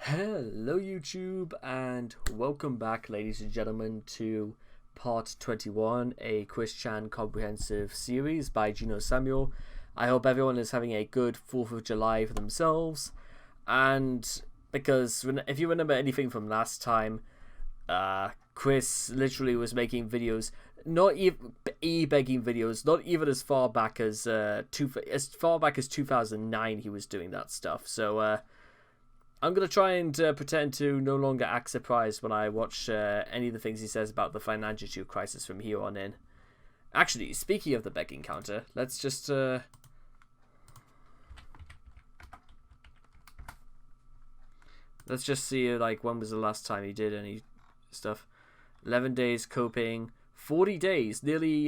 Hello YouTube and welcome back, ladies and gentlemen, to part 21, a Chris Chan comprehensive series by Gino Samuel. I hope everyone is having a good 4th of July for themselves, and because if you remember anything from last time, Chris literally was making videos, not even e-begging videos, not even as far back as 2009 he was doing that stuff. So I'm going to try and pretend to no longer act surprised when I watch any of the things he says about the financial crisis from here on in. Actually, speaking of the begging counter, let's just see like when was the last time he did any stuff. 11 days coping, 40 days, nearly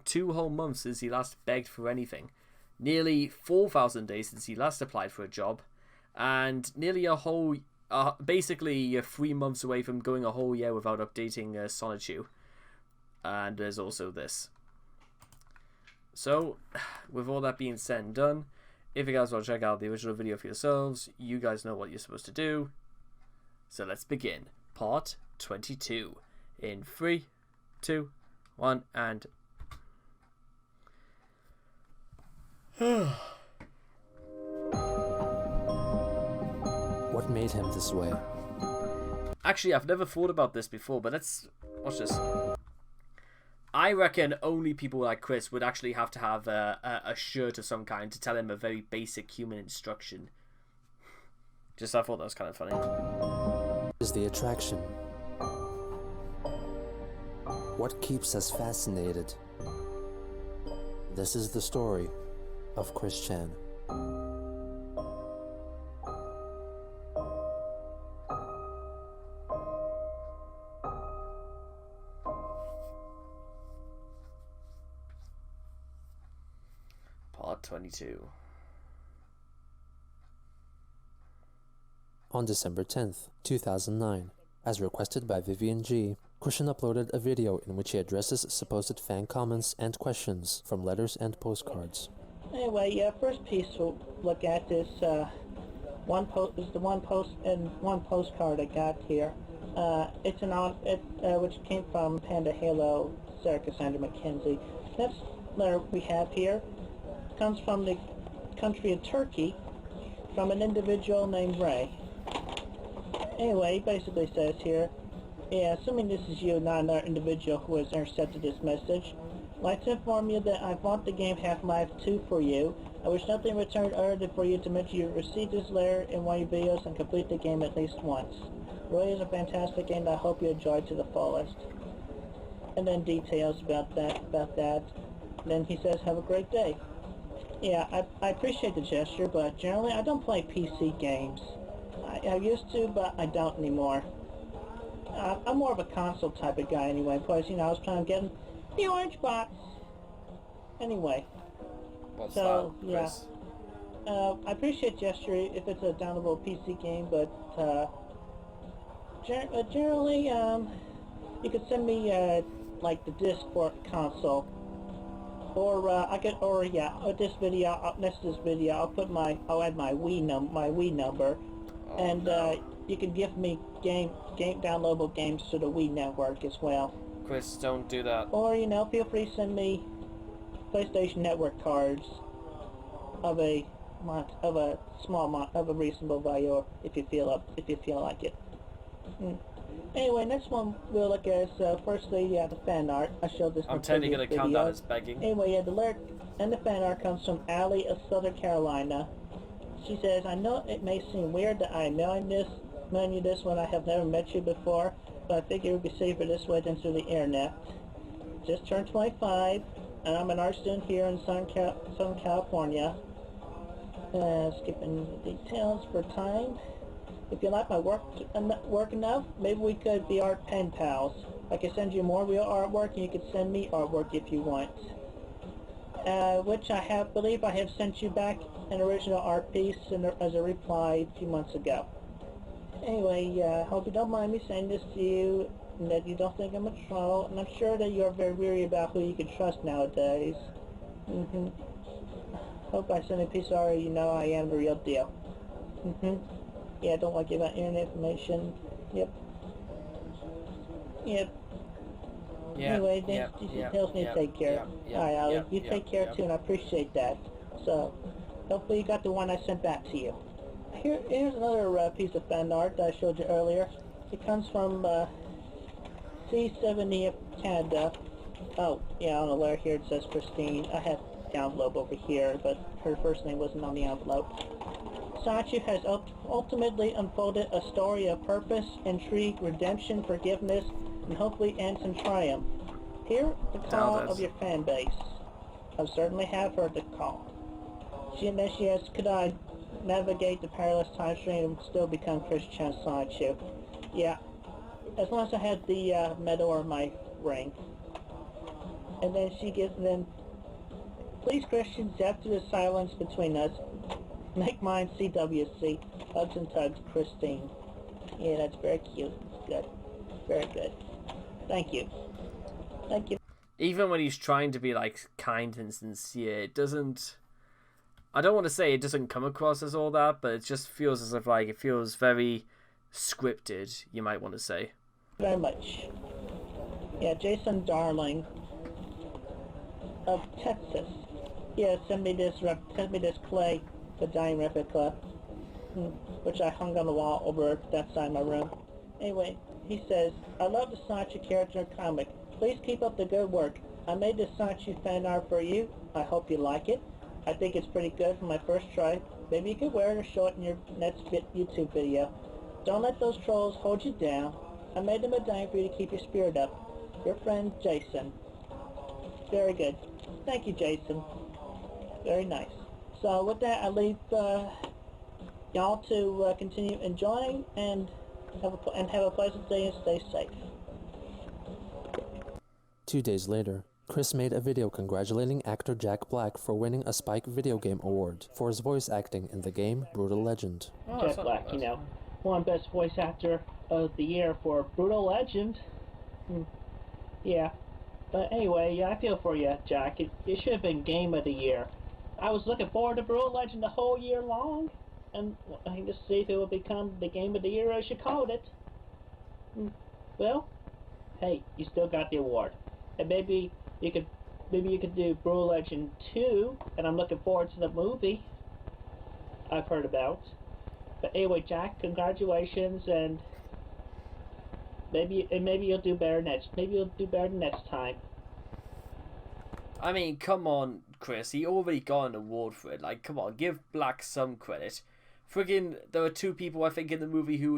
2 whole months since he last begged for anything, nearly 4,000 days since he last applied for a job, and nearly a whole, basically 3 months away from going a whole year without updating Sonichu. And there's also this. So, with all that being said and done, if you guys want to check out the original video for yourselves, you guys know what you're supposed to do. So let's begin. Part 22. In 3, 2, 1, and... What made him this way? Actually, I've never thought about this before, but let's watch this. I reckon only people like Chris would actually have to have a shirt of some kind to tell him a very basic human instruction. Just I thought that was kind of funny. Is the attraction? What keeps us fascinated? This is the story of Chris Chan. Part 22. On December 10th, 2009, as requested by Vivian G., Christian uploaded a video in which he addresses supposed fan comments and questions from letters and postcards. Anyway, yeah, first piece we'll look at is the one postcard I got here. It's which came from Panda Halo, Sarah Cassandra McKenzie. Next letter we have here comes from the country of Turkey, from an individual named Ray. Anyway, it basically says here, yeah, assuming this is you, not another individual who has intercepted this message, I'd like to inform you that I bought the game Half-Life 2 for you. I wish nothing in return other than for you to mention you received this letter in one of your videos and complete the game at least once. It really is a fantastic game that I hope you enjoy to the fullest. And then details about that. Then he says, have a great day. Yeah, I appreciate the gesture, but generally I don't play PC games. I used to, but I don't anymore. I'm more of a console type of guy anyway, because, I was trying to get the orange box. Anyway. What's so, that, yeah. Chris? I appreciate gesture if it's a downloadable PC game, but generally, you could send me, like, the disc for console. Or this video, next to this video, I'll add my Wii number, and you can give me downloadable games to the Wii network as well. Chris, don't do that. Or feel free to send me PlayStation Network cards of a reasonable value if you feel like it. Anyway, next one we'll look at is firstly, the fan art. I showed this. I'm totally gonna count that as begging. Anyway, the lyric and the fan art comes from Allie of Southern Carolina. She says, "I know it may seem weird that I know you this when I have never met you before, but I figure it would be safer this way than through the internet. Just turned 25, and I'm an art student here in Southern California. Skipping the details for time. If you like my work enough, maybe we could be art pen pals. I could send you more real artwork, and you could send me artwork if you want. Which I believe I have sent you back an original art piece as a reply a few months ago. Anyway, hope you don't mind me saying this to you, and that you don't think I'm a troll, and I'm sure that you're very weary about who you can trust nowadays. Hope I send a piece already, I am the real deal. Yeah, I don't want to give out internet information. Yep. Yep. Anyway, then she tells me to take care. Alright, Alec, you take care too, and I appreciate that. So, hopefully you got the one I sent back to you. Here's another piece of fan art that I showed you earlier. It comes from C70 of Canada. Oh, yeah, on the letter here it says Christine. I have the envelope over here, but her first name wasn't on the envelope. Sonichu has ultimately unfolded a story of purpose, intrigue, redemption, forgiveness, and hopefully ends in triumph. Hear the call of your fan base. I certainly have heard the call. Then she asks, could I navigate the perilous time stream and still become Christian Sonichu? Yeah, as long as I had the medal or my ring. And then she gives them, please Christians, after the silence between us, make mine CWC. Hugs and tugs, Christine. Yeah, that's very cute. It's good. Very good. Thank you. Thank you. Even when he's trying to be like kind and sincere, it doesn't. I don't want to say it doesn't come across as all that, but it just feels as if like it feels very scripted. You might want to say. Very much. Yeah, Jason Darling of Texas. Yeah, send me this clay medallion replica, which I hung on the wall over that side of my room. Anyway, he says, I love the Sonichu character comic. Please keep up the good work. I made this Sonichu fan art for you. I hope you like it. I think it's pretty good for my first try. Maybe you could wear it or show it in your next YouTube video. Don't let those trolls hold you down. I made the medallion for you to keep your spirit up. Your friend, Jason. Very good. Thank you, Jason. Very nice. So with that, I leave y'all to continue enjoying and have a pleasant day and stay safe. 2 days later, Chris made a video congratulating actor Jack Black for winning a Spike Video Game Award for his voice acting in the game Brutal Legend. Jack Black, won Best Voice Actor of the Year for Brutal Legend. Yeah. But anyway, I feel for you, Jack. It should have been Game of the Year. I was looking forward to Brutal Legend the whole year long, and I can just see if it would become the Game of the Year as you called it. Well, hey, you still got the award. And maybe you could do Brutal Legend 2, and I'm looking forward to the movie I've heard about. But anyway, Jack, congratulations, and maybe you'll do better next. Maybe you'll do better next time. I mean, come on, Chris. He already got an award for it. Like, come on, give Black some credit. Friggin', there are two people I think in the movie who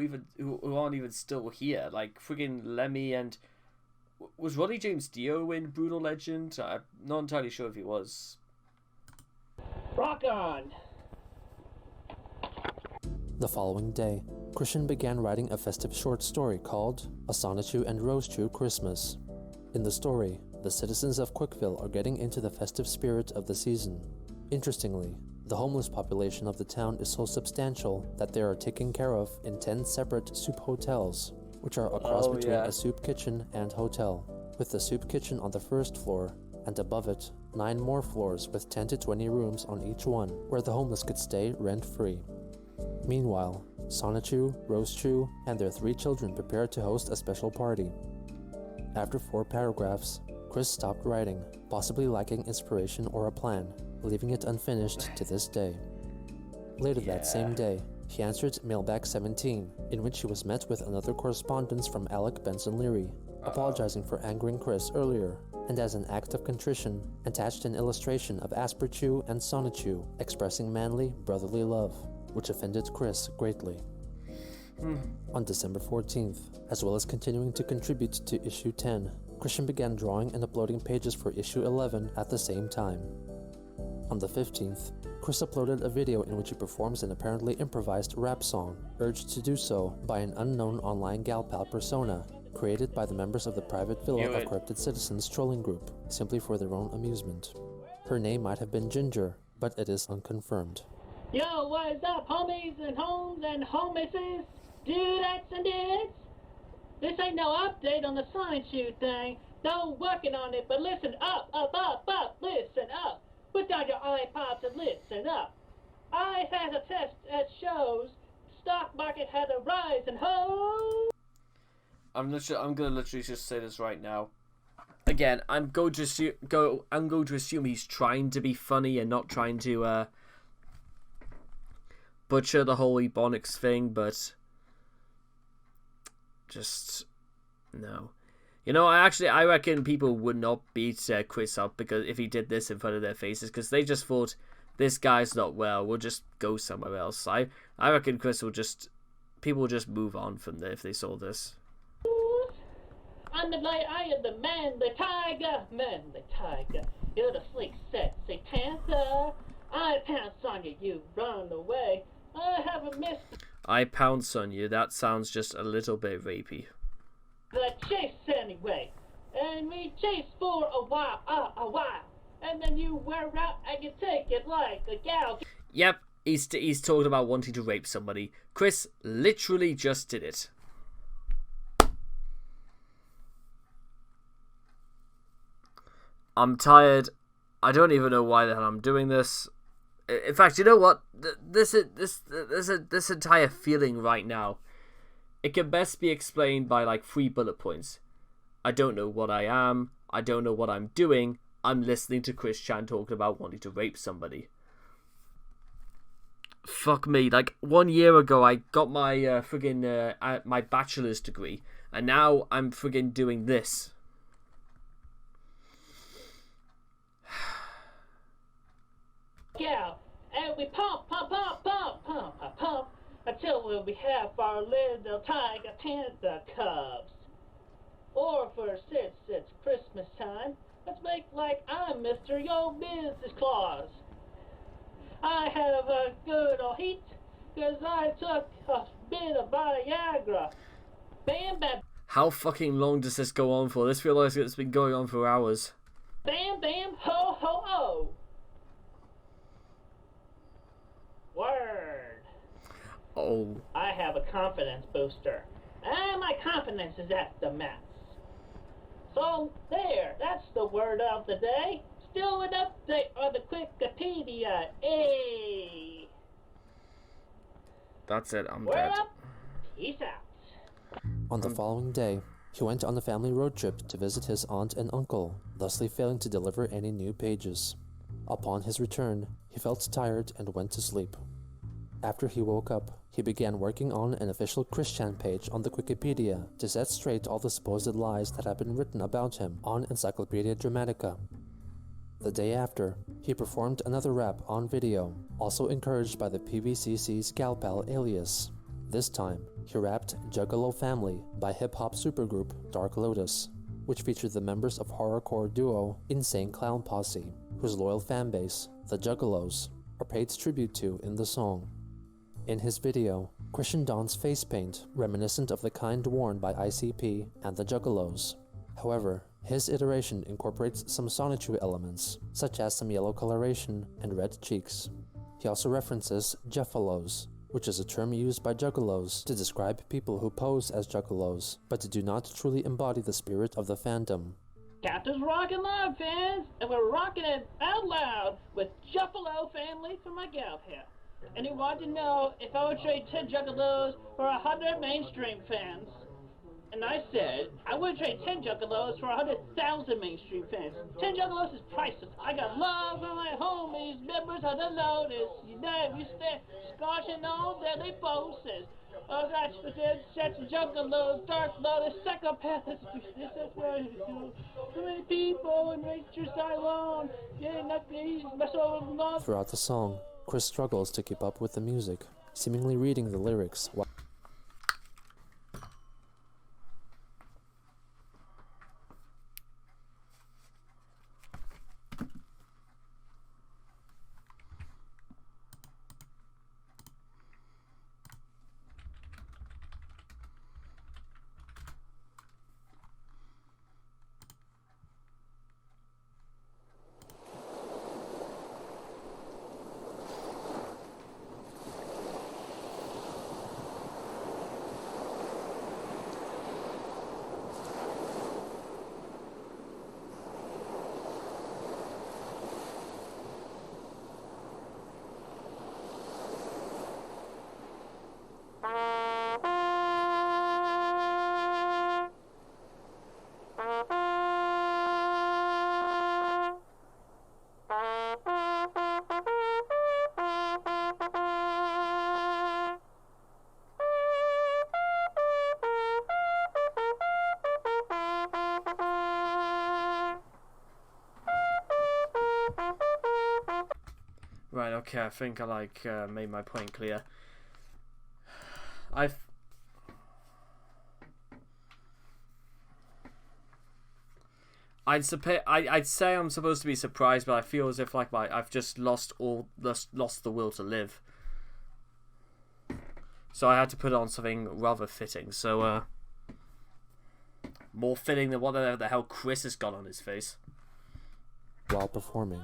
aren't even still here. Like friggin' Lemmy and was Roddy James Dio in Brutal Legend? I'm not entirely sure if he was. Rock on! The following day, Christian began writing a festive short story called A Sonichu and Rosechu Christmas. In the story, the citizens of Quickville are getting into the festive spirit of the season. Interestingly, the homeless population of the town is so substantial that they are taken care of in 10 separate soup hotels, which are a cross between a soup kitchen and hotel, with the soup kitchen on the first floor, and above it, 9 more floors with 10 to 20 rooms on each one, where the homeless could stay rent-free. Meanwhile, Sonichu, Rosechu, and their 3 children prepared to host a special party. After 4 paragraphs, Chris stopped writing, possibly lacking inspiration or a plan, leaving it unfinished to this day. Later that same day, he answered Mailbag 17, in which he was met with another correspondence from Alec Leary, apologizing for angering Chris earlier, and as an act of contrition, attached an illustration of Asperchu and Sonichu expressing manly, brotherly love, which offended Chris greatly. On December 14th, as well as continuing to contribute to issue 10, Christian began drawing and uploading pages for issue 11 at the same time. On the 15th, Chris uploaded a video in which he performs an apparently improvised rap song, urged to do so by an unknown online gal pal persona, created by the members of the private Villa of Corrupted Citizens trolling group, simply for their own amusement. Her name might have been Ginger, but it is unconfirmed. Yo, what is up, homies and homes and homisses, dudettes and dudes? This ain't no update on the Sonichu thing. No working on it, but listen up, listen up. Put down your iPods and listen up. I had a test that shows stock market had a rise and ho! I'm gonna literally just say this right now. Again, I'm going to assume he's trying to be funny and not trying to butcher the whole Ebonics thing, but just no. You know, I reckon people would not beat Chris up because if he did this in front of their faces, because they just thought this guy's not well. We'll just go somewhere else. I reckon people will just move on from there if they saw this. I'm the light, I am the man, the tiger. You're the sleek, sexy panther. I pounce on you, you run away. I haven't missed. I pounce on you. That sounds just a little bit rapey. The chase anyway, and we chase for a while, and then you wear out and you take it like a gal. Yep, he's talking about wanting to rape somebody. Chris literally just did it. I'm tired. I don't even know why the hell I'm doing this. In fact, you know what? This entire feeling right now, it can best be explained by like 3 bullet points. I don't know what I am. I don't know what I'm doing. I'm listening to Chris Chan talking about wanting to rape somebody. Fuck me. Like 1 year ago, I got my my bachelor's degree, and now I'm friggin' doing this. Yeah, and we pump until we have our little tiger panther cubs. Or since it's Christmas time, let's make like I'm Mr. Yo Business Claus. I have a good old heat, cause I took a bit of Viagra. Bam, bam. How fucking long does this go on for? This feels like it's been going on for hours. Bam, bam, ho, ho, ho. Word. Oh. I have a confidence booster, and my confidence is at the max. So there, that's the word of the day. Still an update on the Wikipedia. Hey. That's it. I'm Word dead. up. Peace out. On the following day, he went on a family road trip to visit his aunt and uncle, thusly failing to deliver any new pages. Upon his return, he felt tired and went to sleep. After he woke up, he began working on an official Christian page on the Wikipedia to set straight all the supposed lies that had been written about him on Encyclopedia Dramatica. The day after, he performed another rap on video, also encouraged by the PVCC's gal pal Alias. This time, he rapped Juggalo Family by hip-hop supergroup Dark Lotus, which featured the members of horrorcore duo Insane Clown Posse, whose loyal fanbase, the Juggalos, are paid tribute to in the song. In his video, Christian dons face paint reminiscent of the kind worn by ICP and the Juggalos. However, his iteration incorporates some Sonichu elements, such as some yellow coloration and red cheeks. He also references Juffalos, which is a term used by Juggalos to describe people who pose as Juggalos, but do not truly embody the spirit of the fandom. Captain's rockin' live, fans, and we're rocking it out loud with Juggalo Family for my gal here. And he wanted to know if I would trade 10 Juggalos for 100 mainstream fans. And I said, I would trade 10 Juggalos for 100,000 mainstream fans. 10 Juggalos is priceless. I got love for my homies, members of the Lotus. You know, we stand scorching on deadly forces. Oh, that's the dead sets of Juggalos, Dark Lotus, psychopaths. That's what I do. So many people in nature's alone. Getting up these, my soul is lost. Throughout the song, Chris struggles to keep up with the music, seemingly reading the lyrics while Right, okay, I think I made my point clear. I'd say I'm supposed to be surprised, but I feel as if I've just lost the will to live. So I had to put on something rather fitting. So more fitting than whatever the hell Chris has got on his face while performing.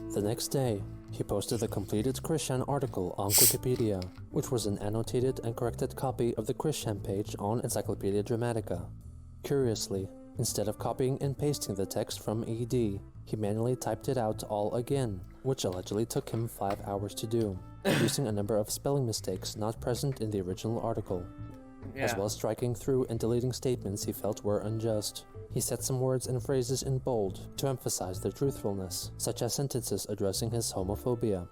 The next day, he posted the completed Christian article on Wikipedia, which was an annotated and corrected copy of the Christian page on Encyclopedia Dramatica. Curiously, instead of copying and pasting the text from ED, he manually typed it out all again, which allegedly took him 5 hours to do, producing a number of spelling mistakes not present in the original article, as well as striking through and deleting statements he felt were unjust. He set some words and phrases in bold to emphasize their truthfulness, such as sentences addressing his homophobia.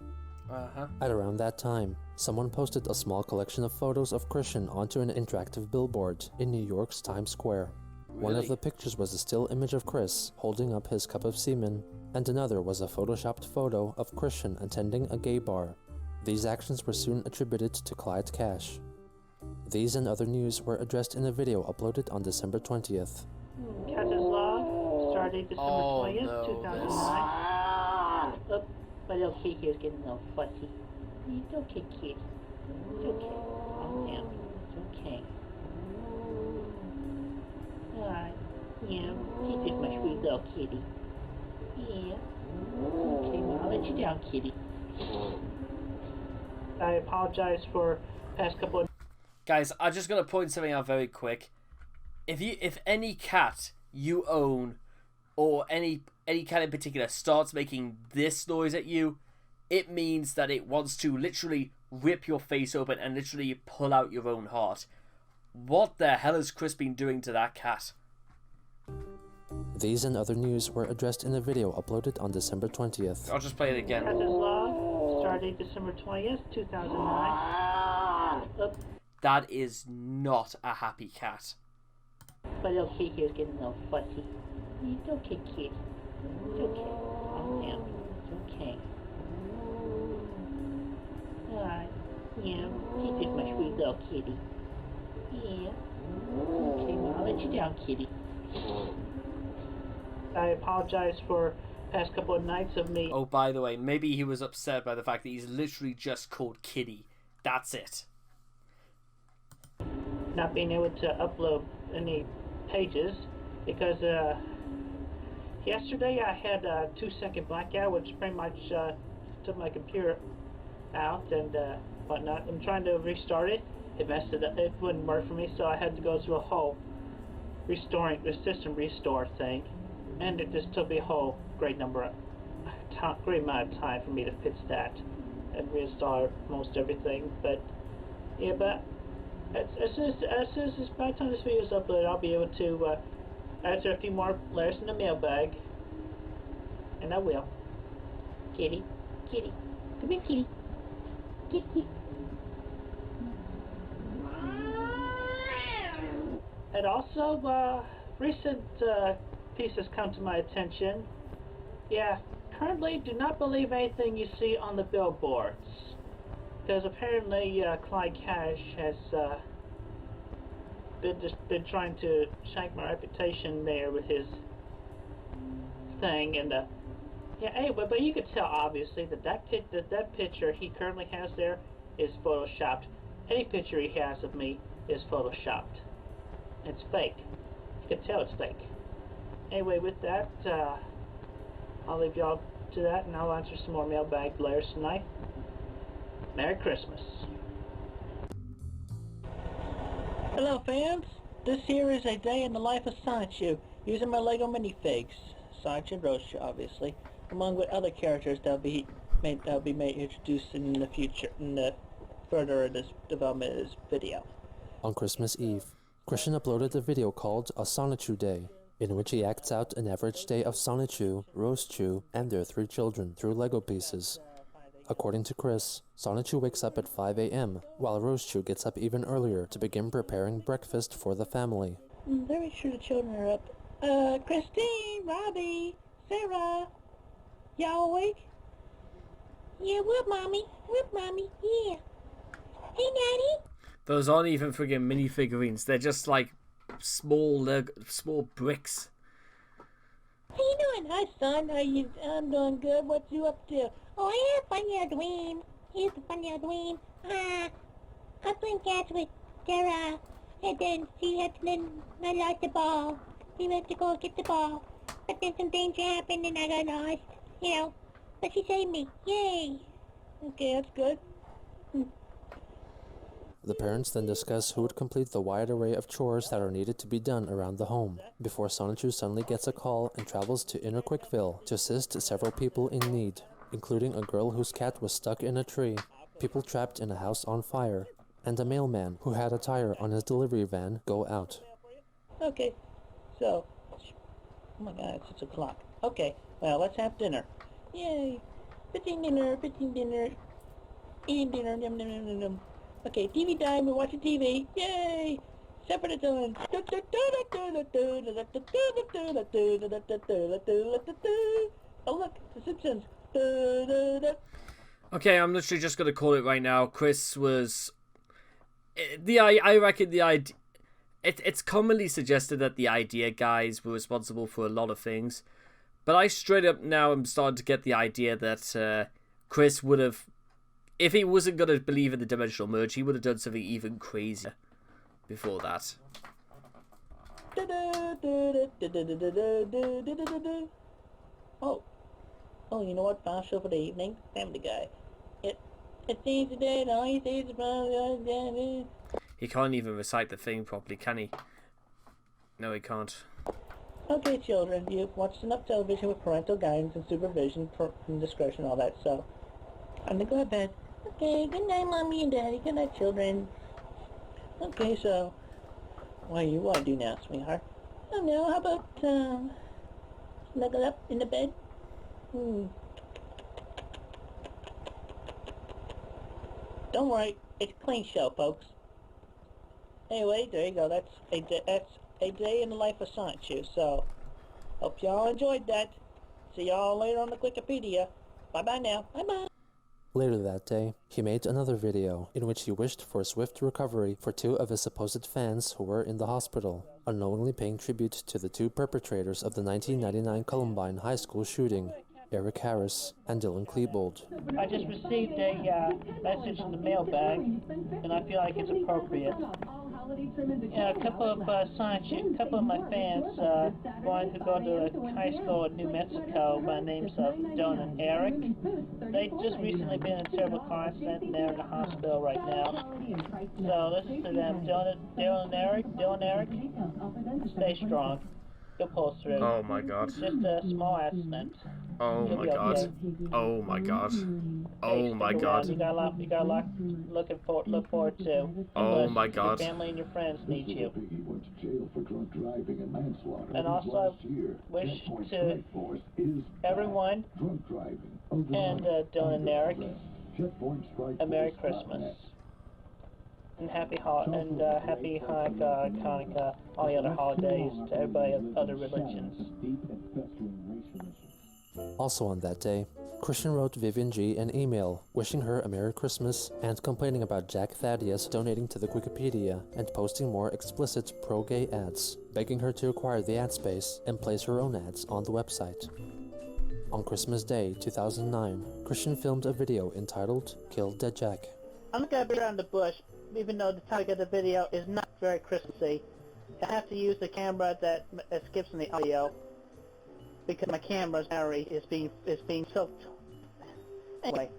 At around that time, someone posted a small collection of photos of Christian onto an interactive billboard in New York's Times Square. Really? One of the pictures was a still image of Chris holding up his cup of semen, and another was a photoshopped photo of Christian attending a gay bar. These actions were soon attributed to Clyde Cash. These and other news were addressed in a video uploaded on December 20th. Catches Law started December 20th, 2009. Oh, my little kid here's getting a little fussy. It's okay, kid. It's okay. Calm down. It's okay. Alright. Yeah, she's just my sweet little kitty. Yeah. Okay, well, I'll let you down, kitty. I apologize for past couple of... Guys, I'm just gonna point something out very quick. If any cat you own, or any cat in particular, starts making this noise at you, it means that it wants to literally rip your face open and literally pull out your own heart. What the hell has Chris been doing to that cat? These and other news were addressed in a video uploaded on December 20th. I'll just play it again. Catches Law started December 20th, 2009. Oh. That is not a happy cat. My little kid here's getting a little fussy. It's okay, kid. It's okay. Calm down. It's okay. Alright. Yeah, she's just my sweet little kitty. Yeah. Okay, well, I'll let you down, kitty. I apologize for past couple of nights of me... Oh, by the way, maybe he was upset by the fact that he's literally just called Kitty. That's it. Not being able to upload any pages because yesterday I had a 2-second blackout, which pretty much took my computer out and whatnot. I'm trying to restart it. It messed it up. It wouldn't work for me, so I had to go through a whole restoring the system restore thing, and it just took me a whole great amount of time for me to fix that and restart most everything. But yeah, but as soon as by the time this video is uploaded, I'll be able to answer a few more letters in the mailbag, and I will. Kitty, kitty, come here, kitty, kitty. And also, recent pieces come to my attention. Yeah, currently do not believe anything you see on the billboards. Because apparently Clyde Cash has been trying to shank my reputation there with his thing, and yeah. Anyway, but you could tell obviously that that picture he currently has there is photoshopped. Any picture he has of me is photoshopped. It's fake. You can tell it's fake. Anyway, with that, I'll leave y'all to that, and I'll answer some more mailbag letters tonight. Merry Christmas. Hello fans, this here is a day in the life of Sonichu, using my Lego minifigs, Sonichu and Roaster obviously, along with other characters that'll be introduced in the future, in the further in this development of this video. On Christmas Eve, Christian uploaded a video called A Sonichu Day, in which he acts out an average day of Sonichu, Rosechu, and their 3 children through Lego pieces. According to Chris, Sonichu wakes up at 5 a.m., while Rosechu gets up even earlier to begin preparing breakfast for the family. I'm very sure the children are up. Christine, Robbie, Sarah, y'all awake? Yeah, we're up, Mommy. We're up, Mommy. Yeah. Hey, Daddy. Those aren't even friggin' minifigurines. They're just like small bricks. How you doing? Hi, son. How you? I'm doing good. What you up to? Oh, I had a funny old dream. Here's a funny old dream. I was playing catch with Sarah, and then I lost the ball. We went to go get the ball, but then some danger happened and I got lost. You know, but she saved me. Yay! Okay, that's good. The parents then discuss who would complete the wide array of chores that are needed to be done around the home, before Sonichu suddenly gets a call and travels to Inner Quickville to assist several people in need, including a girl whose cat was stuck in a tree, people trapped in a house on fire, and a mailman who had a tire on his delivery van go out. Okay, so, oh my god, it's 6 o'clock. Okay, well, let's have dinner. Yay! Eating dinner, eating dinner, yum, yum, yum, yum, yum. Okay, TV time, we're watching TV. Yay! Separate it on. Oh look, The Simpsons. Okay, I'm literally just gonna call it right now. Chris was I reckon the idea. It's commonly suggested that the idea guys were responsible for a lot of things, but I straight up now am starting to get the idea that Chris would have, if he wasn't gonna believe in the dimensional merge, he would have done something even crazier before that. Oh, you know what? Final show for the evening. Family Guy. It seems today, all you see is He can't even recite the thing properly, can he? No, he can't. Okay, children, you've watched enough television with parental guidance and supervision and discretion, all that, so I'm gonna go to bed. Okay, good night, Mommy and Daddy. Good night, children. Okay, so what do I do now, sweetheart? I don't know. How about snuggle up in the bed? Don't worry, it's a clean show, folks. Anyway, there you go. That's a day in the life of Sonichu. So, hope y'all enjoyed that. See y'all later on the Wikipedia. Bye-bye now. Bye-bye. Later that day, he made another video in which he wished for a swift recovery for 2 of his supposed fans who were in the hospital, unknowingly paying tribute to the 2 perpetrators of the 1999 Columbine High School shooting, Eric Harris and Dylan Klebold. I just received a message in the mailbag, and I feel like it's appropriate. A couple of my fans wanted to go to a high school in New Mexico by the names of Dylan and Eric. They just recently been in a terrible car accident and they're in the hospital right now. So listen to them. Dylan and Eric, stay strong. You'll pull through. Oh my god. It's just a small accident. Oh my god. Okay. Oh my god. Oh Hey, my stick god. around. You got a lot look forward to. Oh Plus, my god. Your family and your friends need you. He went to jail for drunk driving and manslaughter. And also, wish to everyone and Dylan and Eric a Merry Christmas. And happy Hanukkah, all the other holidays to everybody of other religions. Also on that day, Christian wrote Vivian G an email wishing her a Merry Christmas and complaining about Jack Thaddeus donating to the Wikipedia and posting more explicit pro-gay ads, begging her to acquire the ad space and place her own ads on the website. On Christmas Day 2009, Christian filmed a video entitled Kill Dead Jack. I'm gonna be around the bush, even though the topic of the video is not very Christmassy. I have to use the camera that skips in the audio because my camera's battery is being soaked. Anyway,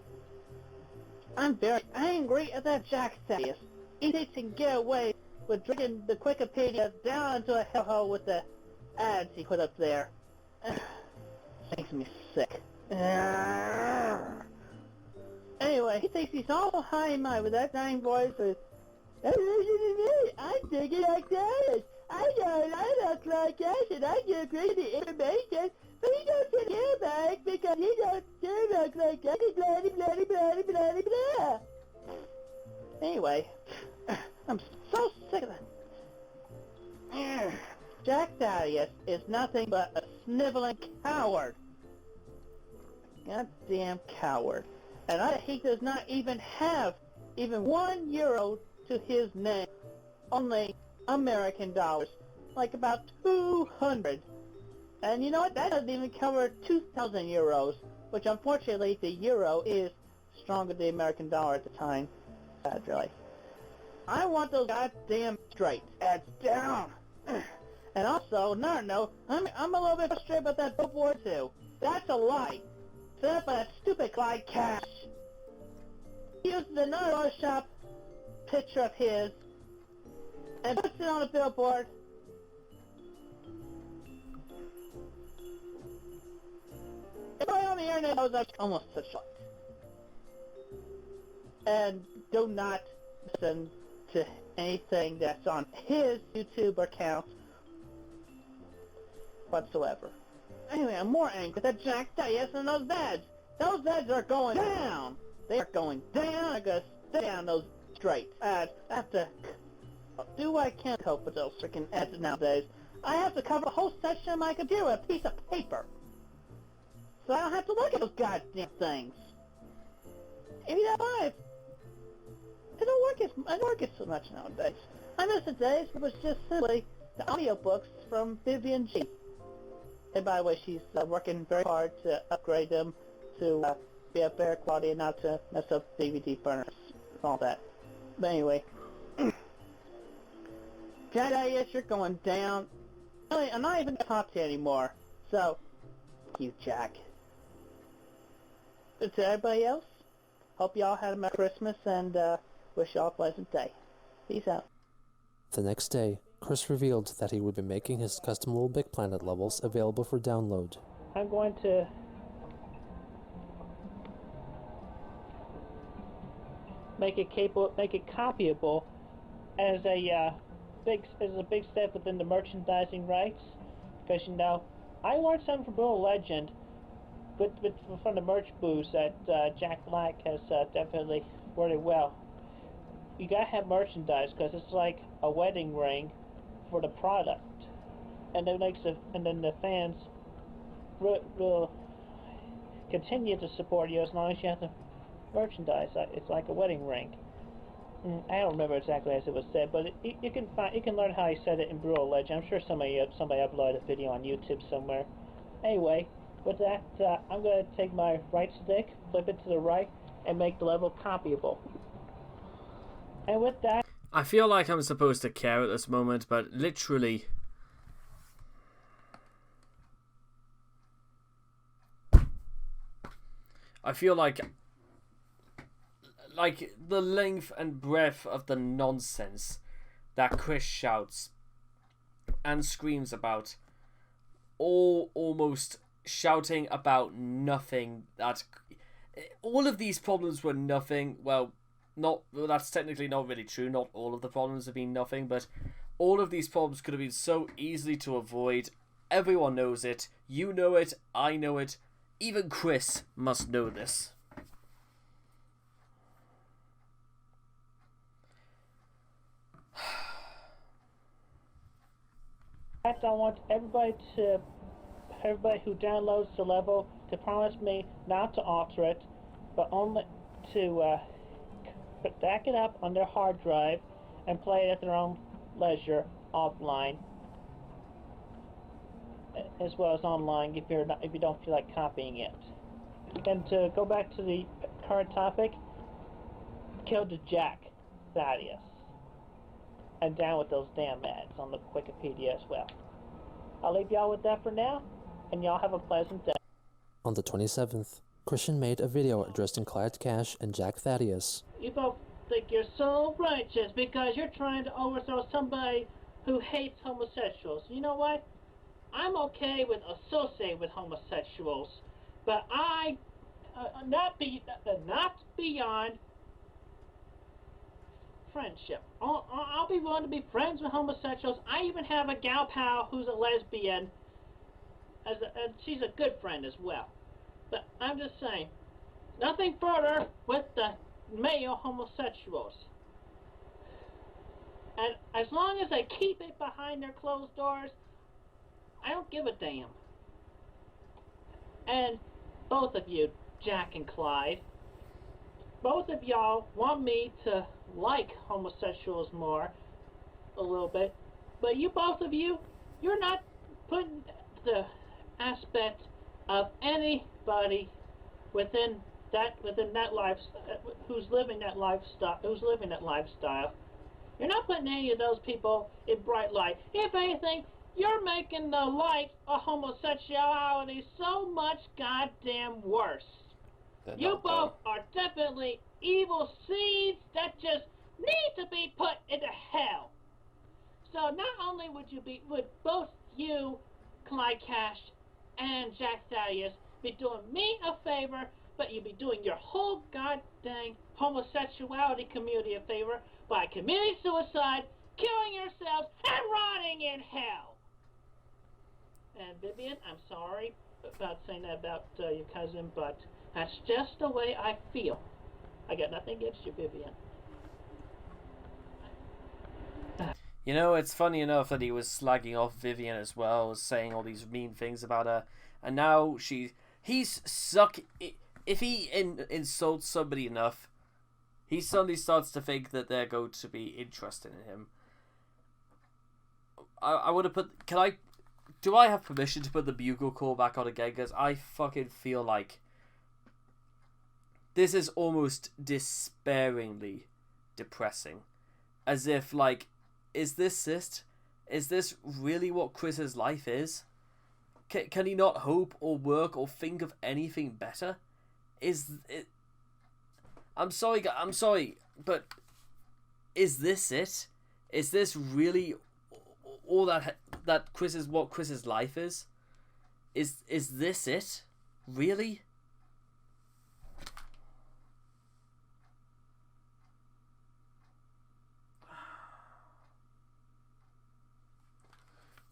I'm very angry at that Jack Thaddeus. He thinks he can get away with drinking the Wikipedia down into a hellhole with the ads he put up there. Makes me sick. Anyway, he thinks he's all high and mighty with that dang voice. I'm thinking like that. I know I look like us and I give Chris the information, but he don't get Mailbag because he don't look like us. Blah, blah, blah, blah, blah. Anyway, I'm so sick of that. Jack Thaddeus is nothing but a sniveling coward. Goddamn coward. And he does not even have even €1 to his name. Only American dollars. Like about 200. And you know what? That doesn't even cover 2,000 euros. Which unfortunately the euro is stronger than the American dollar at the time. Sadly. I want those goddamn straight ads down. And also, no, I'm a little bit frustrated about that billboard too. That's a lie. Set up by that stupid Clyde Cash. He uses another Photoshop picture of his and puts it on a billboard. Everybody on the internet knows I'm almost such a and do not listen to anything that's on his YouTube account whatsoever. Anyway, I'm more angry that Jack Thaddeus and those ads. Those ads are going down. They are going down. I'm gonna stay down those straight ads. I have to do what I can cope with those freaking ads nowadays. I have to cover a whole section of my computer with a piece of paper, so I don't have to look at those goddamn things. Maybe that's why I don't work as so much nowadays. I miss the days it was just simply the audiobooks from Vivian G. And by the way, she's working very hard to upgrade them to be of better quality and not to mess up DVD burners and all that. But anyway, Jack Thaddeus, you're going down. Really, I'm not even going to talk to you anymore. So, you Jack. But to everybody else, hope y'all had a Merry Christmas and wish y'all a pleasant day. Peace out. The next day, Chris revealed that he would be making his custom Little Big Planet levels available for download. I'm going to make it copyable as a big step within the merchandising rights, because you know I learned something from Brutal Legend, from the merch booths that Jack Black has definitely worded well. You gotta have merchandise because it's like a wedding ring for the product, and then the fans will continue to support you as long as you have the merchandise. It's like a wedding ring. I don't remember exactly as it was said, but you can learn how he said it in Brutal Legend. I'm sure somebody uploaded a video on YouTube somewhere. Anyway, with that, I'm gonna take my right stick, flip it to the right, and make the level copyable. And with that, I feel like I'm supposed to care at this moment, but literally, I feel like the length and breadth of the nonsense that Chris shouts and screams about, almost shouting about nothing. That all of these problems were nothing. Well, that's technically not really true. Not all of the problems have been nothing, but all of these problems could have been so easily to avoid. Everyone knows it. You know it. I know it. Even Chris must know this. I want everybody who downloads the level to promise me not to alter it, but only to back it up on their hard drive and play it at their own leisure offline, as well as online if you don't feel like copying it. And to go back to the current topic, kill the Jack Thaddeus. And down with those damn ads on the Wikipedia as well. I'll leave y'all with that for now, and y'all have a pleasant day. On the 27th, Christian made a video addressing Clyde Cash and Jack Thaddeus. You both think you're so righteous because you're trying to overthrow somebody who hates homosexuals. You know what? I'm okay with associating with homosexuals, but I not beyond friendship. I'll be willing to be friends with homosexuals. I even have a gal pal who's a lesbian, and she's a good friend as well. But I'm just saying, nothing further with the male homosexuals. And as long as they keep it behind their closed doors, I don't give a damn. And both of you, Jack and Clyde, both of y'all want me to like homosexuals more a little bit, but both of you, you're not putting the aspect of anybody within that life who's living that lifestyle. You're not putting any of those people in bright light. If anything, you're making the light of homosexuality so much goddamn worse. You both are definitely evil seeds that just need to be put into hell. So not only would both you, Clyde Cash, and Jack Thaddeus be doing me a favor, but you'd be doing your whole goddamn homosexuality community a favor by committing suicide, killing yourselves, and rotting in hell. And Vivian, I'm sorry about saying that about your cousin, but that's just the way I feel. I got nothing against you, Vivian. You know, it's funny enough that he was slagging off Vivian as well, saying all these mean things about her, and now he's suck. If he insults somebody enough, he suddenly starts to think that they're going to be interested in him. I would have put. Do I have permission to put the bugle call back on again? Because I fucking feel like this is almost despairingly depressing. As if, like, is this it? Is this really what Chris's life is? Can he not hope or work or think of anything better? Is it? I'm sorry, but is this it? Is this really all that what Chris's life is? Is this it? Really?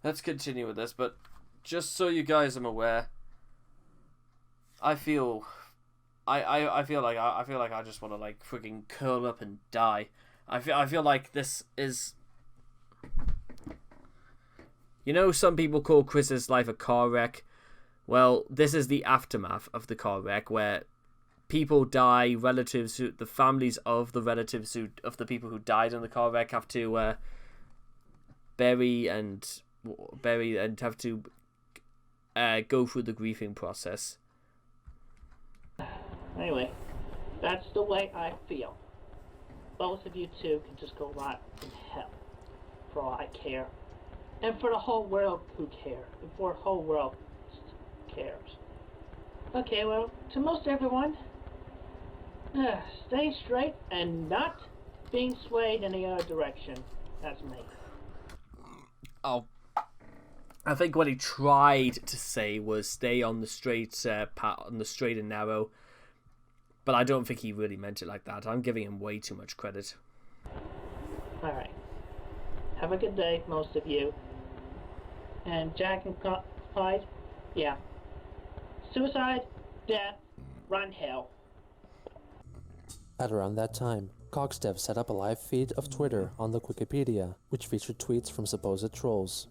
Let's continue with this, but just so you guys are aware, I feel like I just want to like freaking curl up and die. I feel like this is, you know, some people call Chris's life a car wreck. Well, this is the aftermath of the car wreck, where people die, the families of the relatives of the people who died in the car wreck have to bury and have to go through the grieving process. Anyway, that's the way I feel. Both of you two can just go rot in hell, for all I care. And for the whole world who cares. And for the whole world cares. Okay, well, to most everyone, stay straight and not being swayed in the other direction. That's me. Oh, I think what he tried to say was stay on the straight on the straight and narrow, but I don't think he really meant it like that. I'm giving him way too much credit. Alright. Have a good day, most of you. And Jack and Clyde, yeah. Suicide, death, run hell. At around that time, Cogsdev set up a live feed of Twitter on the Wikipedia, which featured tweets from supposed trolls.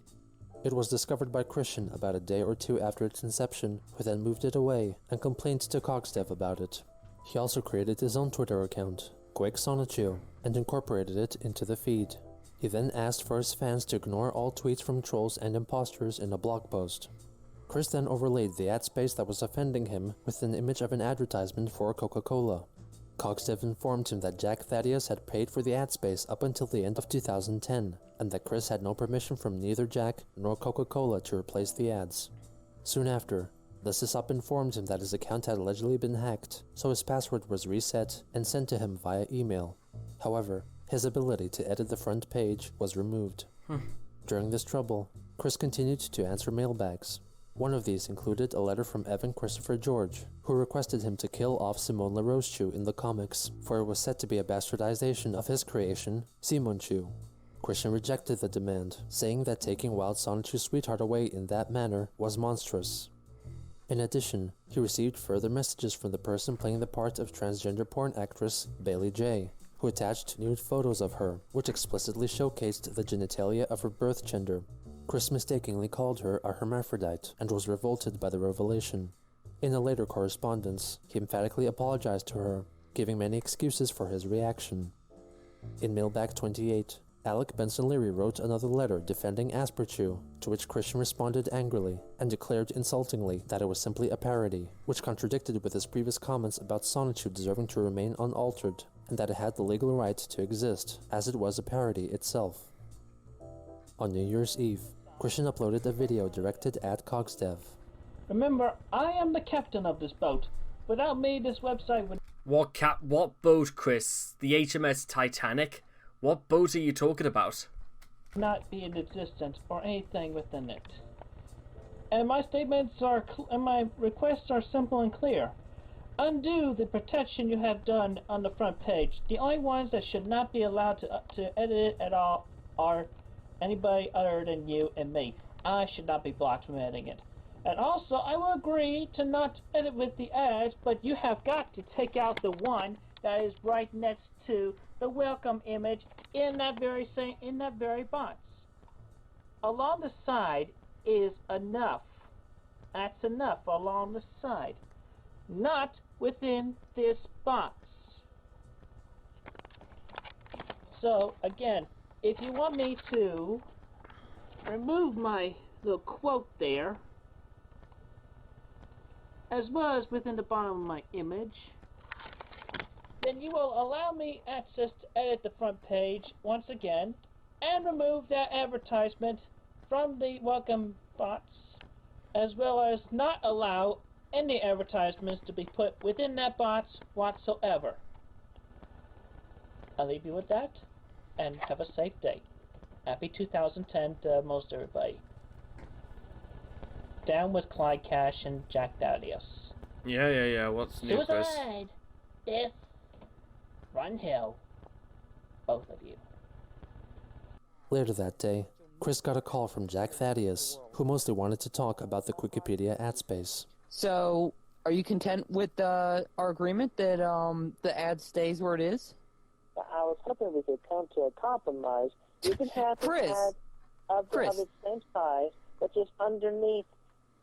It was discovered by Christian about a day or two after its inception, who then moved it away and complained to Cogsdev about it. He also created his own Twitter account, Sonichu, and incorporated it into the feed. He then asked for his fans to ignore all tweets from trolls and imposters in a blog post. Chris then overlaid the ad space that was offending him with an image of an advertisement for Coca-Cola. Cogsdev informed him that Jack Thaddeus had paid for the ad space up until the end of 2010, and that Chris had no permission from neither Jack nor Coca-Cola to replace the ads. Soon after, the sysop informed him that his account had allegedly been hacked, so his password was reset and sent to him via email. However, his ability to edit the front page was removed. During this trouble, Chris continued to answer mailbags. One of these included a letter from Evan Christopher George, who requested him to kill off Simone LaRoche-Chu in the comics, for it was said to be a bastardization of his creation, Sonichu. Christian rejected the demand, saying that taking Wild Sonichu's sweetheart away in that manner was monstrous. In addition, he received further messages from the person playing the part of transgender porn actress Bailey J., who attached nude photos of her, which explicitly showcased the genitalia of her birth gender. Chris mistakenly called her a hermaphrodite and was revolted by the revelation. In a later correspondence, he emphatically apologized to her, giving many excuses for his reaction. In Mailbag 28, Alec Leary wrote another letter defending Asperchu, to which Christian responded angrily and declared insultingly that it was simply a parody, which contradicted with his previous comments about Sonichu deserving to remain unaltered, and that it had the legal right to exist, as it was a parody itself. On New Year's Eve, Christian uploaded a video directed at Cogsdev. Remember, I am the captain of this boat. Without me, this website would What boat, Chris? The HMS Titanic? What boat are you talking about? not be in existence or anything within it. And my my requests are simple and clear. Undo the protection you have done on the front page. The only ones that should not be allowed to edit it at all are anybody other than you and me. I should not be blocked from editing it. And also, I will agree to not edit with the ads, but you have got to take out the one that is right next to the welcome image in that very box. Along the side is enough. That's enough along the side. Not within this box. So, again, if you want me to remove my little quote there, as well as within the bottom of my image, then you will allow me access to edit the front page once again and remove that advertisement from the welcome box, as well as not allow any advertisements to be put within that box whatsoever. I'll leave you with that, and have a safe day. Happy 2010 to most everybody. Down with Clyde Cash and Jack Thaddeus. Yeah. What's new, Chris? Suicide! Death! Run hell. Both of you. Later that day, Chris got a call from Jack Thaddeus, who mostly wanted to talk about the Wikipedia ad space. So, are you content with our agreement that the ad stays where it is? I was hoping we could come to a compromise. You can have the ad of its same size, which is underneath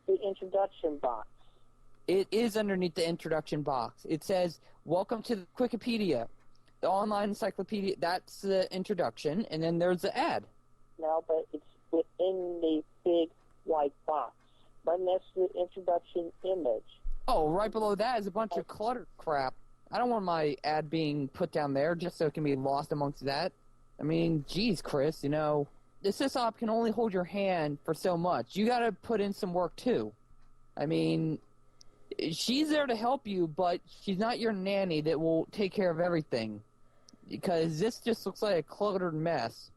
the introduction box. It is underneath the introduction box. It says, "Welcome to Wikipedia, the online encyclopedia." That's the introduction, and then there's the ad. No, but it's within the big white box, right next to the introduction image. Oh, right below that is a bunch of clutter crap. I don't want my ad being put down there just so it can be lost amongst that. I mean, geez, Chris, the sysop can only hold your hand for so much. You gotta put in some work, too. I mean, she's there to help you, but she's not your nanny that will take care of everything. Because this just looks like a cluttered mess.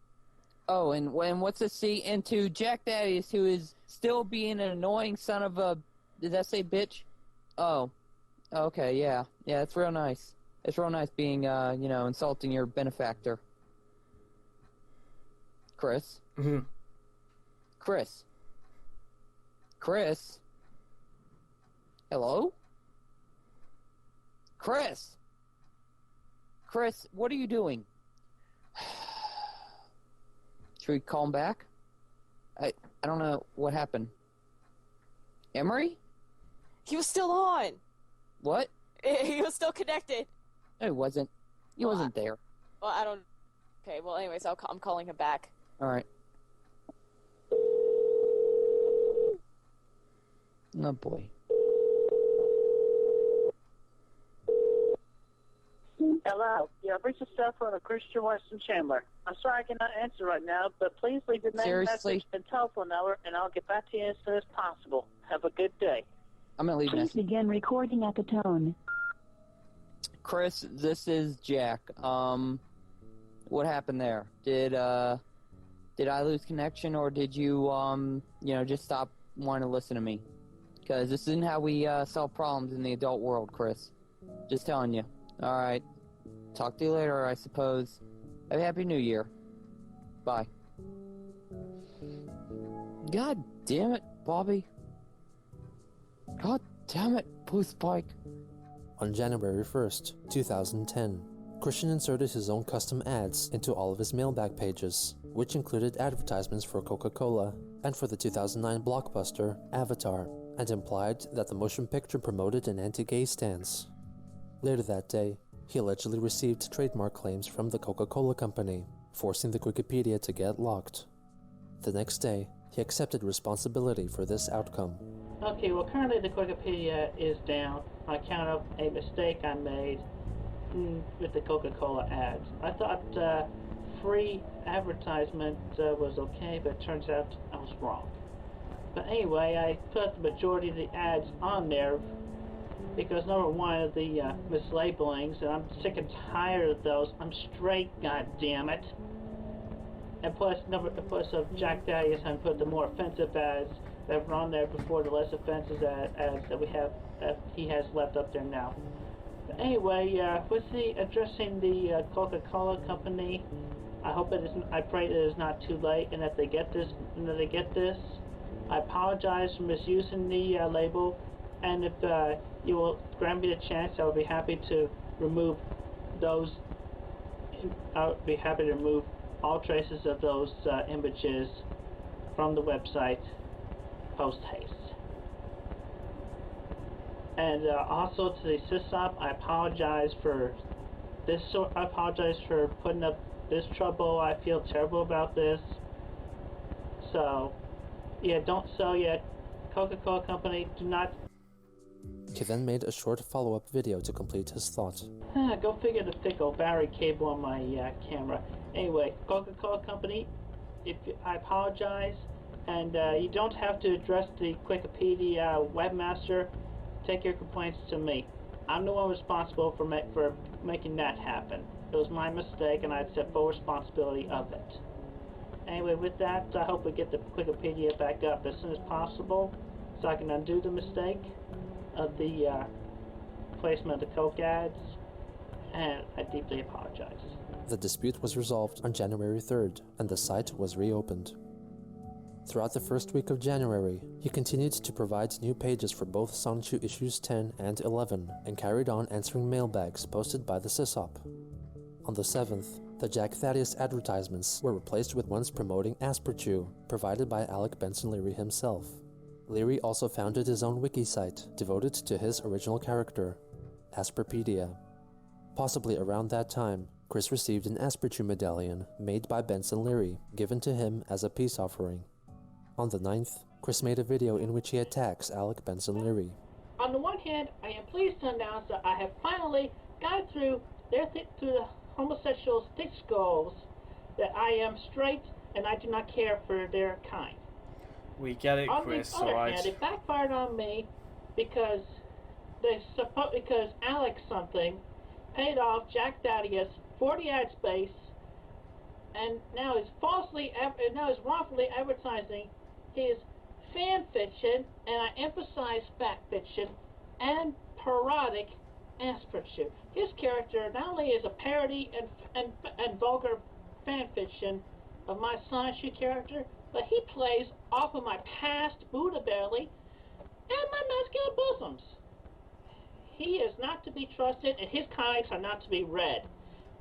Oh, and what's this see into Jack Thaddeus, who is still being an annoying son of a... Did that say bitch? Oh. Okay, yeah. Yeah, it's real nice. It's real nice being, insulting your benefactor. Chris? Mm-hmm. Chris? Chris? Hello? Chris? Chris, what are you doing? Should we call him back? I don't know what happened. Emery? He was still on. What? He was still connected. No, he wasn't. He wasn't there. Well, I don't... Okay, well, anyways, I'm calling him back. All right. Oh, boy. Hello, you have reached the cell phone of Christian Weston Chandler. I'm sorry I cannot answer right now, but please leave your name, message, and telephone number, and I'll get back to you as soon as possible. Have a good day. I'm going to leave a Please message. begin recording at the tone. Chris, this is Jack. What happened there? Did I lose connection, or did you, just stop want to listen to me. Because this isn't how we solve problems in the adult world, Chris. Just telling you. Alright. Talk to you later, I suppose. Have a happy new year. Bye. God damn it, Bobby. God damn it, Blue Spike. On January 1st, 2010, Christian inserted his own custom ads into all of his mailbag pages, which included advertisements for Coca-Cola and for the 2009 blockbuster Avatar, and implied that the motion picture promoted an anti-gay stance. Later that day, he allegedly received trademark claims from the Coca-Cola company, forcing the Wikipedia to get locked. The next day, he accepted responsibility for this outcome. Okay, well currently the Wikipedia is down on account of a mistake I made with the Coca-Cola ads. I thought free advertisement was okay, but it turns out I was wrong. But anyway, I put the majority of the ads on there because number one of the mislabelings, and I'm sick and tired of those. I'm straight, goddammit. And plus of Jack Thaddeus, I put the more offensive ads that were on there before the less offensive ads that we have he has left up there now. But anyway, with the addressing the Coca-Cola company, I hope it is. I pray that it is not too late, and that they get this. I apologize for misusing the label, and if you will grant me the chance, I will be happy to remove those. I would be happy to remove all traces of those images from the website post haste. And also to the SysOp, I apologize for this. I apologize for putting up this trouble. I feel terrible about this. So, yeah, don't sell yet. Coca-Cola company, do not. He then made a short follow-up video to complete his thought. Go figure the thick old battery cable on my camera. Anyway, Coca-Cola company, I apologize, and you don't have to address the Wikipedia webmaster. Take your complaints to me. I'm the one responsible for making that happen. It was my mistake, and I accept full responsibility of it. Anyway, with that, I hope we get the Wikipedia back up as soon as possible, so I can undo the mistake of the placement of the Coke ads, and I deeply apologize. The dispute was resolved on January 3rd, and the site was reopened. Throughout the first week of January, he continued to provide new pages for both Sonichu issues 10 and 11, and carried on answering mailbags posted by the SysOp. On the 7th, the Jack Thaddeus advertisements were replaced with ones promoting Asperchew, provided by Alec Leary himself. Leary also founded his own wiki site, devoted to his original character, Asperpedia. Possibly around that time, Chris received an Asperchew medallion made by Leary, given to him as a peace offering. On the 9th, Chris made a video in which he attacks Alec Leary. On the one hand, I am pleased to announce that I have finally got through the homosexuals' thick skulls that I am straight and I do not care for their kind. We get it, Chris. On the other hand, it backfired on me because Alex something paid off Jack Thaddeus for the ad space, and now is wrongfully advertising his fan fiction, and I emphasize fact fiction, and parodic Asperchew. His character not only is a parody and vulgar fan fiction of my Sonichu character, but he plays off of my past Buddha belly and my masculine bosoms. He is not to be trusted, and his comics are not to be read.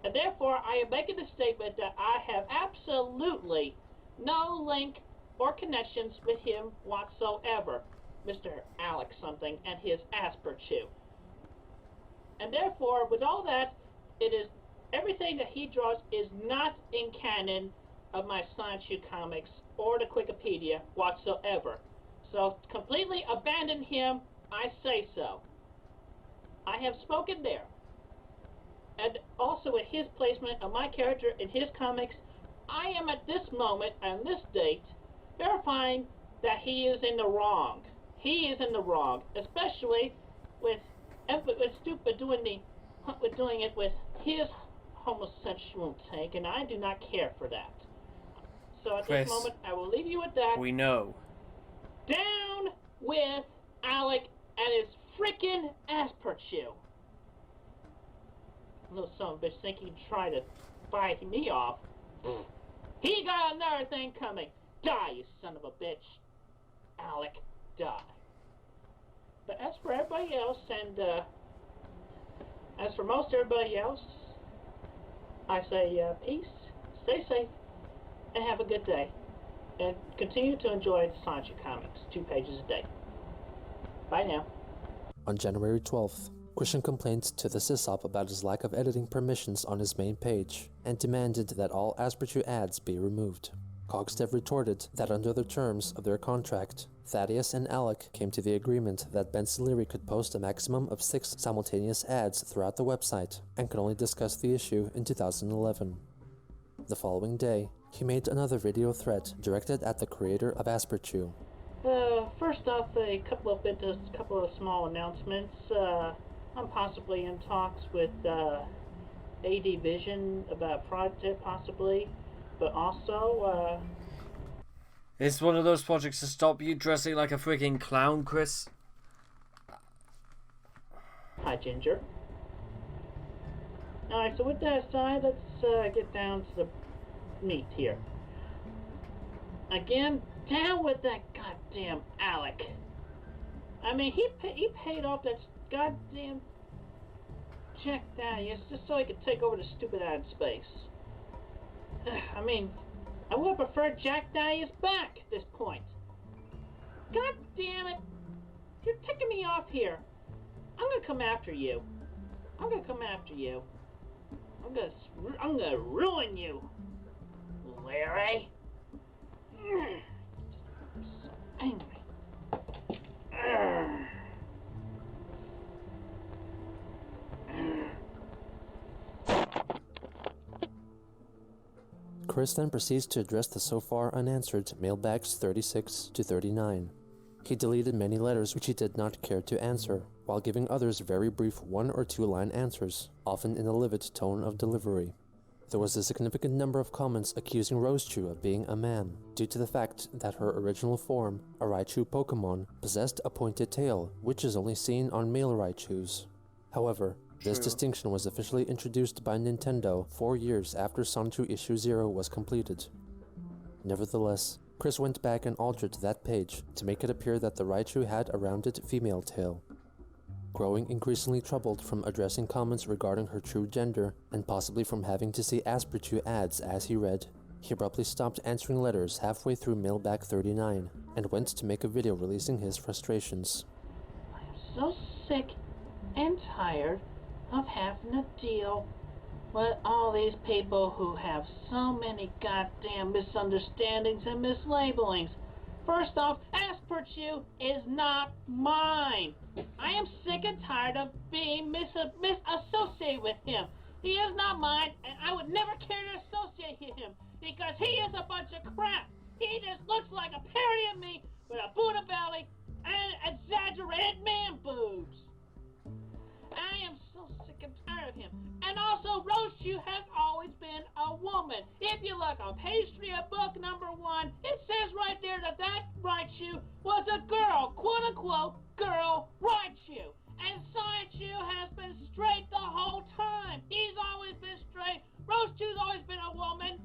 And therefore, I am making the statement that I have absolutely no link or connections with him whatsoever, Mr. Alex something and his Asperchew. And therefore, with all that, it is everything that he draws is not in canon of my Sonichu comics or the Wikipedia whatsoever. So completely abandon him, I say so. I have spoken there. And also with his placement of my character in his comics, I am at this moment, on this date, verifying that he is in the wrong. He is in the wrong, especially with doing it with his homosexual take, and I do not care for that. So at Chris, this moment, I will leave you with that. We know. Down! with Alec and his frickin' asperchu. Little son of a bitch think he can try to fight me off. He got another thing coming. Die, you son of a bitch. Alec, die. But as for everybody else, and as for most everybody else, I say peace, stay safe, and have a good day. And continue to enjoy the Sonichu comics, 2 pages a day. Bye now. On January 12th, Christian complained to the SysOp about his lack of editing permissions on his main page, and demanded that all Asperchu ads be removed. Cogstev retorted that under the terms of their contract, Thaddeus and Alec came to the agreement that Leary could post a maximum of 6 simultaneous ads throughout the website, and could only discuss the issue in 2011. The following day, he made another video threat directed at the creator of Asperchu. First off, a couple of small announcements. I'm possibly in talks with AD Vision about a project, possibly, but also, It's one of those projects to stop you dressing like a freaking clown, Chris. Hi, Ginger. Alright, so with that aside, let's get down to the meat here. Again, down with that goddamn Alec. I mean, he paid off that goddamn Jack Thaddeus just so he could take over the stupid ad space. I mean, I would have preferred Jack Thaddeus back at this point. God damn it! You're ticking me off here. I'm gonna come after you. I'm gonna come after you. I'm gonna ruin you, Larry. I'm so angry. Chris then proceeds to address the so far unanswered mailbags 36 to 39. He deleted many letters which he did not care to answer, while giving others very brief 1 or 2 line answers, often in a livid tone of delivery. There was a significant number of comments accusing Rosechu of being a man, due to the fact that her original form, a Raichu Pokemon, possessed a pointed tail, which is only seen on male Raichus. However, this distinction was officially introduced by Nintendo 4 years after Sonichu Issue 0 was completed. Nevertheless, Chris went back and altered that page to make it appear that the Raichu had a rounded female tail. Growing increasingly troubled from addressing comments regarding her true gender, and possibly from having to see Asperchu ads as he read, he abruptly stopped answering letters halfway through Mailbag 39, and went to make a video releasing his frustrations. I am so sick and tired of having to deal with all these people who have so many goddamn misunderstandings and mislabelings. First off, Asperchu is not mine. I am sick and tired of being misassociated with him. He is not mine, and I would never care to associate with him, because he is a bunch of crap. He just looks like a parody of me with a Buddha belly and exaggerated man boobs. I am so sick and tired of him. And also, Rosechu has always been a woman. If you look on page 3 of book number 1, it says right there that Raichu was a girl, quote-unquote, girl Raichu. And Sonichu has been straight the whole time. He's always been straight. Rosechu's always been a woman.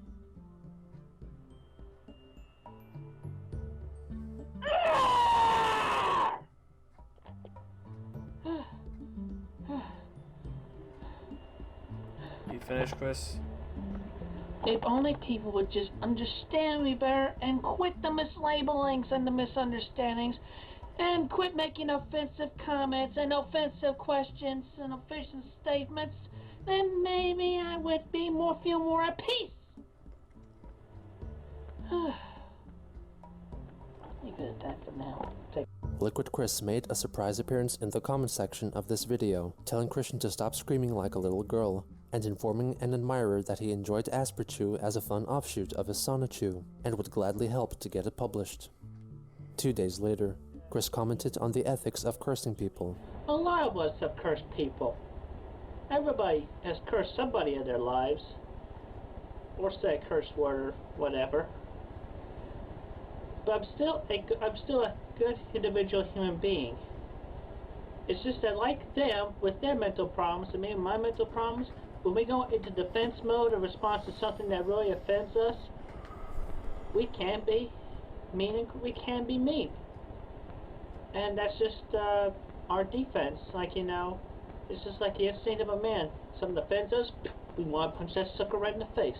You finished, Chris? If only people would just understand me better and quit the mislabelings and the misunderstandings and quit making offensive comments and offensive questions and offensive statements, then maybe I would feel more at peace. Leave it at that for now. Liquid Chris made a surprise appearance in the comment section of this video, telling Christian to stop screaming like a little girl, and informing an admirer that he enjoyed Asperchu as a fun offshoot of his Sonichu, and would gladly help to get it published. 2 days later, Chris commented on the ethics of cursing people. A lot of us have cursed people. Everybody has cursed somebody in their lives, or say a curse word or whatever. But I'm still a good individual human being. It's just that like them, with their mental problems, and me and my mental problems, when we go into defense mode in response to something that really offends us, we can be mean and we can be mean. And that's just our defense. Like, you know, it's just like the instinct of a man. Something offends us, we want to punch that sucker right in the face.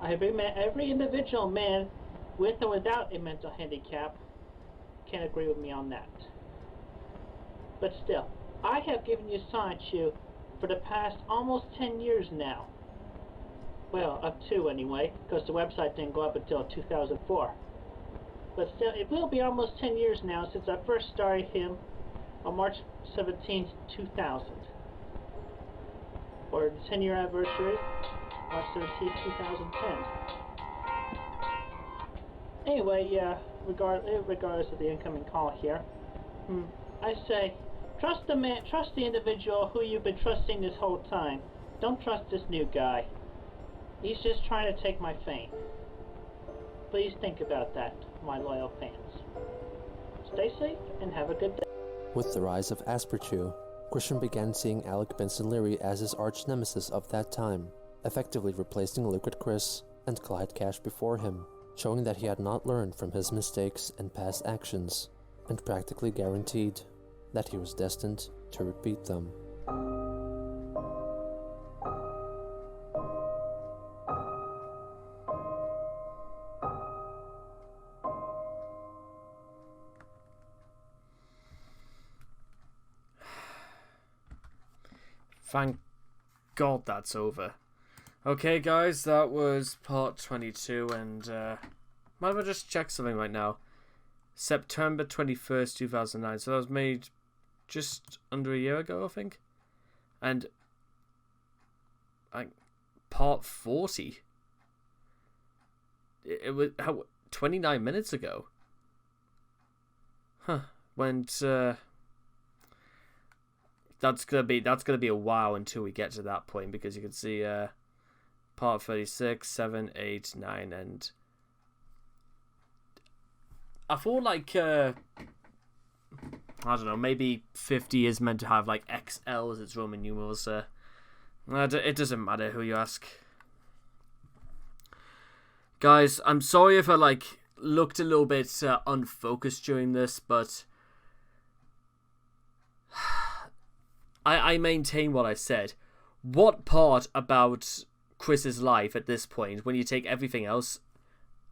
Every individual man, with or without a mental handicap, can agree with me on that. But still, I have given you Sonichu for the past almost 10 years now. Well, up to anyway, because the website didn't go up until 2004. But still, it will be almost 10 years now since I first started him on March 17th, 2000. Or the 10-year anniversary, March 17th, 2010. Anyway, yeah, regardless of the incoming call here, I say, trust the individual who you've been trusting this whole time. Don't trust this new guy. He's just trying to take my fame. Please think about that, my loyal fans. Stay safe and have a good day. With the rise of Asperchew, Christian began seeing Alec Leary as his arch-nemesis of that time, effectively replacing Liquid Chris and Clyde Cash before him, showing that he had not learned from his mistakes and past actions, and practically guaranteed that he was destined to repeat them. Thank God that's over. Okay, guys, that was part 22, and might as well just check something right now. September 21st, 2009. So that was made just under a year ago, I think. And part 40. It was 29 minutes ago. Huh. Went that's gonna be a while until we get to that point, because you can see part 36, 7, 8, 9, and I thought like I don't know, maybe 50 is meant to have like XL as its Roman numerals. It doesn't matter who you ask. Guys, I'm sorry if I like looked a little bit unfocused during this, but I maintain what I said. What part about Chris's life at this point, when you take everything else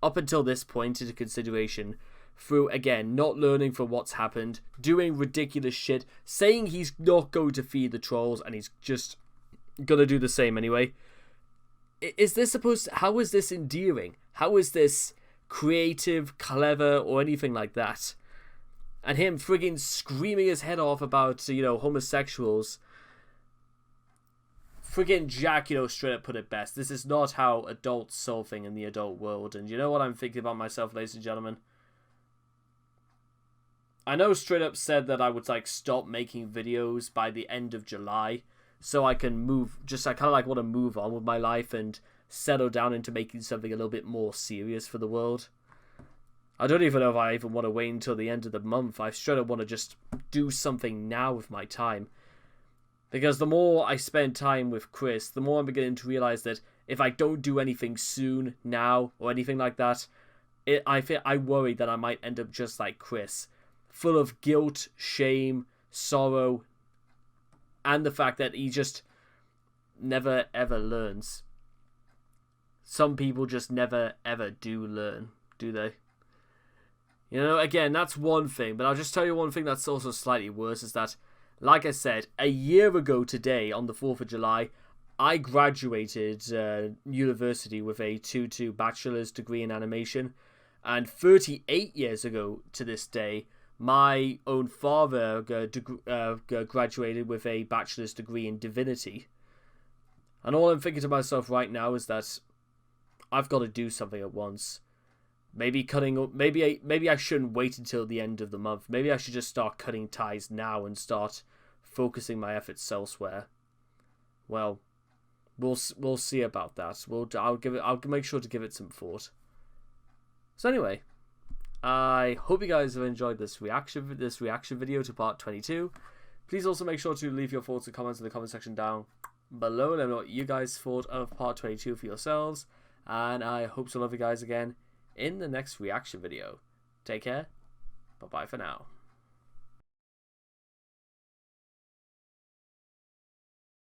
up until this point into consideration, through, again, not learning from what's happened, doing ridiculous shit, saying he's not going to feed the trolls, and he's just gonna do the same anyway. Is this supposed to, how is this endearing? How is this creative, clever, or anything like that? And him friggin' screaming his head off about, you know, homosexuals. Friggin' Jack, you know, straight up put it best. This is not how adults solve things in the adult world. And you know what I'm thinking about myself, ladies and gentlemen? I know straight up said that I would, like, stop making videos by the end of July. So I can move, I kind of like want to move on with my life and settle down into making something a little bit more serious for the world. I don't even know if I even want to wait until the end of the month. I straight up want to just do something now with my time. Because the more I spend time with Chris, the more I'm beginning to realize that if I don't do anything soon, now, or anything like that, I worry that I might end up just like Chris. Full of guilt, shame, sorrow, and the fact that he just never ever learns. Some people just never ever do learn, do they? You know, again, that's one thing, but I'll just tell you one thing that's also slightly worse, is that, like I said, a year ago today, on the 4th of July, I graduated university with a 2-2 bachelor's degree in animation, and 38 years ago to this day, my own father graduated with a bachelor's degree in divinity. And all I'm thinking to myself right now is that I've got to do something at once. Maybe I shouldn't wait until the end of the month. Maybe I should just start cutting ties now and start focusing my efforts elsewhere. Well, we'll see about that. I'll make sure to give it some thought. So anyway, I hope you guys have enjoyed this reaction video to part 22. Please also make sure to leave your thoughts and comments in the comment section down below. Let me know what you guys thought of part 22 for yourselves. And I hope to love you guys again in the next reaction video. Take care. Bye-bye for now.